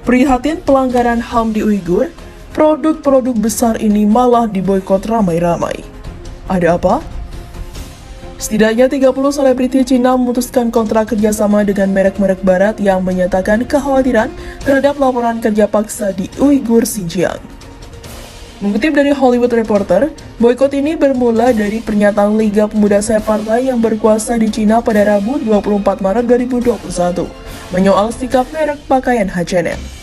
Prihatin pelanggaran HAM di Uighur, produk-produk besar ini malah diboikot ramai-ramai. Ada apa? Setidaknya 30 selebriti Cina memutuskan kontrak kerjasama dengan merek-merek barat yang menyatakan kekhawatiran terhadap laporan kerja paksa di Uighur, Xinjiang. Mengutip dari Hollywood Reporter, boikot ini bermula dari pernyataan Liga Pemuda Separtai yang berkuasa di Cina pada Rabu 24 Maret 2021, menyoal sikap merek pakaian H&M.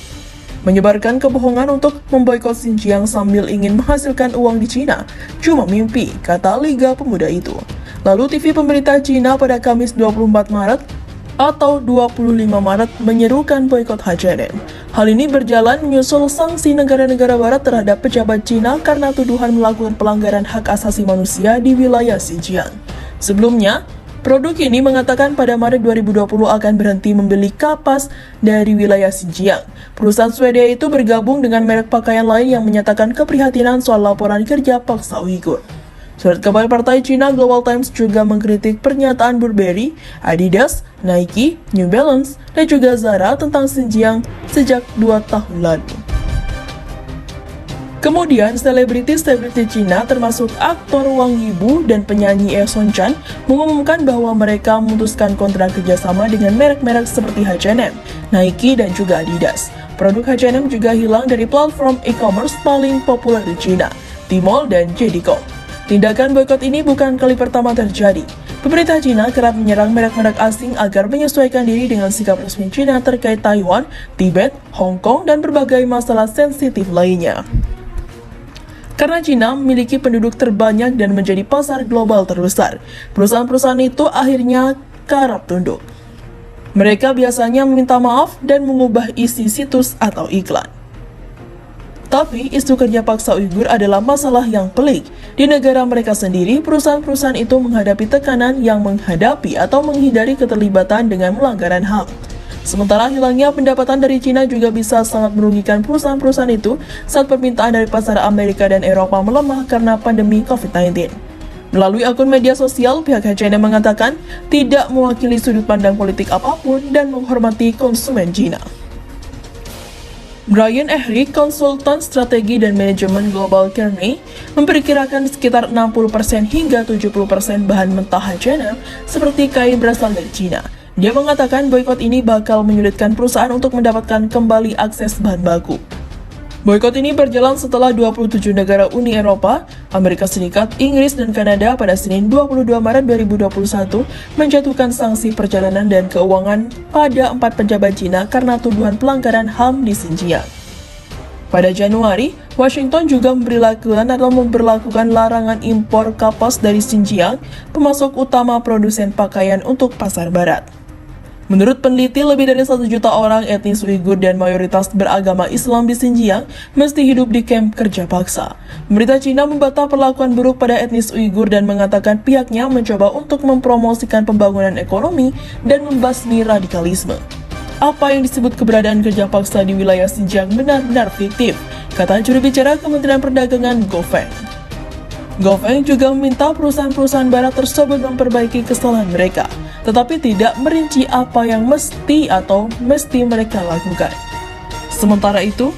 Menyebarkan kebohongan untuk memboikot Xinjiang sambil ingin menghasilkan uang di Cina, cuma mimpi, kata Liga Pemuda itu. Lalu TV pemerintah Cina pada Kamis 24 Maret atau 25 Maret menyerukan boikot H&M. Hal ini berjalan menyusul sanksi negara-negara barat terhadap pejabat Cina karena tuduhan melakukan pelanggaran hak asasi manusia di wilayah Xinjiang. Sebelumnya, produk ini mengatakan pada Maret 2020 akan berhenti membeli kapas dari wilayah Xinjiang. Perusahaan Swedia itu bergabung dengan merek pakaian lain yang menyatakan keprihatinan soal laporan kerja paksa Uighur. Surat kabar partai Cina Global Times juga mengkritik pernyataan Burberry, Adidas, Nike, New Balance, dan juga Zara tentang Xinjiang sejak 2 tahun lalu. Kemudian, selebriti Cina termasuk aktor Wang Yibu dan penyanyi Son Chan mengumumkan bahwa mereka memutuskan kontrak kerjasama dengan merek-merek seperti H&M, Nike, dan juga Adidas. Produk H&M juga hilang dari platform e-commerce paling populer di Cina, Tmall dan JD.com. Tindakan boikot ini bukan kali pertama terjadi. Pemerintah Cina kerap menyerang merek-merek asing agar menyesuaikan diri dengan sikap resmi Cina terkait Taiwan, Tibet, Hong Kong, dan berbagai masalah sensitif lainnya. Karena Cina memiliki penduduk terbanyak dan menjadi pasar global terbesar, perusahaan-perusahaan itu akhirnya kerap tunduk. Mereka biasanya meminta maaf dan mengubah isi situs atau iklan. Tapi, isu kerja paksa Uighur adalah masalah yang pelik. Di negara mereka sendiri, perusahaan-perusahaan itu menghadapi tekanan yang menghadapi atau menghindari keterlibatan dengan pelanggaran HAM. Sementara hilangnya pendapatan dari Cina juga bisa sangat merugikan perusahaan-perusahaan itu saat permintaan dari pasar Amerika dan Eropa melemah karena pandemi COVID-19. Melalui akun media sosial, pihak H&M mengatakan tidak mewakili sudut pandang politik apapun dan menghormati konsumen Cina. Brian Ehrig, konsultan strategi dan manajemen Global Kearney, memperkirakan sekitar 60% hingga 70% bahan mentah H&M seperti kain berasal dari Cina. Dia mengatakan boikot ini bakal menyulitkan perusahaan untuk mendapatkan kembali akses bahan baku. Boikot ini berjalan setelah 27 negara Uni Eropa, Amerika Serikat, Inggris, dan Kanada pada Senin 22 Maret 2021 menjatuhkan sanksi perjalanan dan keuangan pada 4 pejabat Cina karena tuduhan pelanggaran HAM di Xinjiang. Pada Januari, Washington juga memberlakukan larangan impor kapas dari Xinjiang, pemasok utama produsen pakaian untuk pasar barat. Menurut peneliti, lebih dari 1 juta orang etnis Uighur dan mayoritas beragama Islam di Xinjiang mesti hidup di kamp kerja paksa. Pemerintah Cina membantah perlakuan buruk pada etnis Uighur dan mengatakan pihaknya mencoba untuk mempromosikan pembangunan ekonomi dan membasmi radikalisme. Apa yang disebut keberadaan kerja paksa di wilayah Xinjiang benar-benar fiktif, kata juru bicara Kementerian Perdagangan Guo Feng. Guo Feng juga meminta perusahaan-perusahaan barat tersebut memperbaiki kesalahan mereka, tetapi tidak merinci apa yang mesti mereka lakukan. Sementara itu,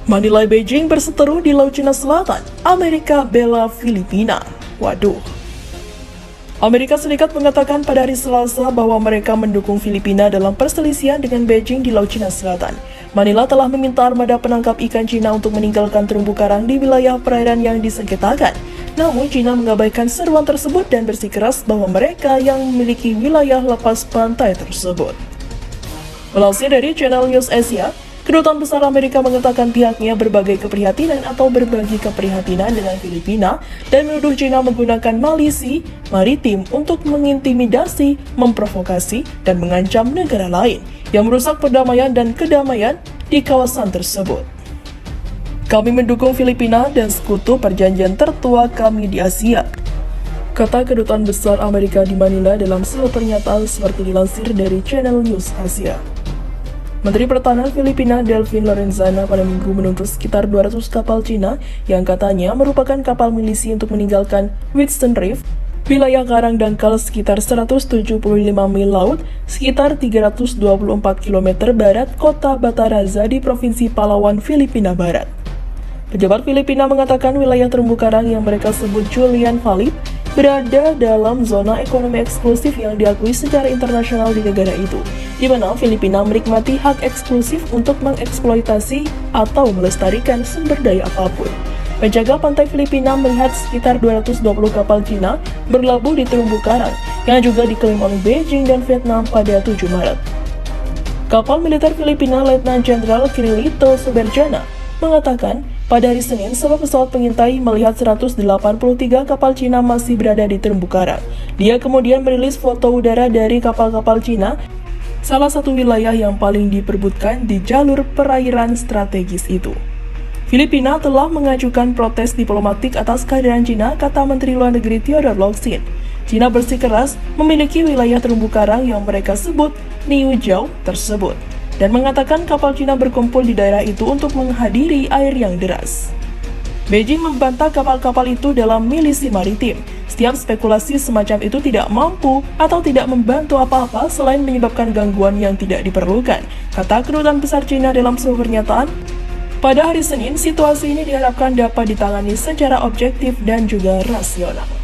Manilai Beijing berseteru di Laut Cina Selatan, Amerika bela Filipina. Waduh. Amerika Serikat mengatakan pada hari Selasa bahwa mereka mendukung Filipina dalam perselisihan dengan Beijing di Laut Cina Selatan. Manila telah meminta armada penangkap ikan Cina untuk meninggalkan terumbu karang di wilayah perairan yang disengketakan. Namun, Cina mengabaikan seruan tersebut dan bersikeras bahwa mereka yang memiliki wilayah lepas pantai tersebut. Melansir dari Channel News Asia, Kedutaan Besar Amerika mengatakan pihaknya berbagi keprihatinan dengan Filipina dan menuduh China menggunakan malisi maritim untuk mengintimidasi, memprovokasi, dan mengancam negara lain yang merusak perdamaian dan kedamaian di kawasan tersebut. Kami mendukung Filipina dan sekutu perjanjian tertua kami di Asia, kata Kedutaan Besar Amerika di Manila dalam sebuah pernyataan seperti dilansir dari Channel News Asia. Menteri Pertahanan Filipina Delfin Lorenzana pada Minggu menuntut sekitar 200 kapal Cina yang katanya merupakan kapal milisi untuk meninggalkan Western Reef, wilayah karang dangkal sekitar 175 mil laut, sekitar 324 km barat kota Bataraza di Provinsi Palawan, Filipina Barat. Pejabat Filipina mengatakan wilayah terumbu karang yang mereka sebut Julian Valley berada dalam zona ekonomi eksklusif yang diakui secara internasional di negara itu, di mana Filipina menikmati hak eksklusif untuk mengeksploitasi atau melestarikan sumber daya apapun. Penjaga pantai Filipina melihat sekitar 220 kapal Cina berlabuh di terumbu karang yang juga diklaim oleh Beijing dan Vietnam pada 7 Maret. Kapal militer Filipina Letnan Jenderal Kirilito Suberjana mengatakan pada hari Senin sebuah pesawat pengintai melihat 183 kapal Cina masih berada di terumbu karang. Dia kemudian merilis foto udara dari kapal-kapal Cina, salah satu wilayah yang paling diperebutkan di jalur perairan strategis itu. Filipina telah mengajukan protes diplomatik atas kehadiran Cina, kata Menteri Luar Negeri Theodore Locsin. Cina bersikeras memiliki wilayah terumbu karang yang mereka sebut Niu Jiao tersebut, dan mengatakan kapal Cina berkumpul di daerah itu untuk menghadiri air yang deras. Beijing membantah kapal-kapal itu dalam milisi maritim. Setiap spekulasi semacam itu tidak mampu atau tidak membantu apa-apa selain menyebabkan gangguan yang tidak diperlukan, kata Kedutaan Besar Cina dalam sebuah pernyataan. Pada hari Senin, situasi ini diharapkan dapat ditangani secara objektif dan juga rasional.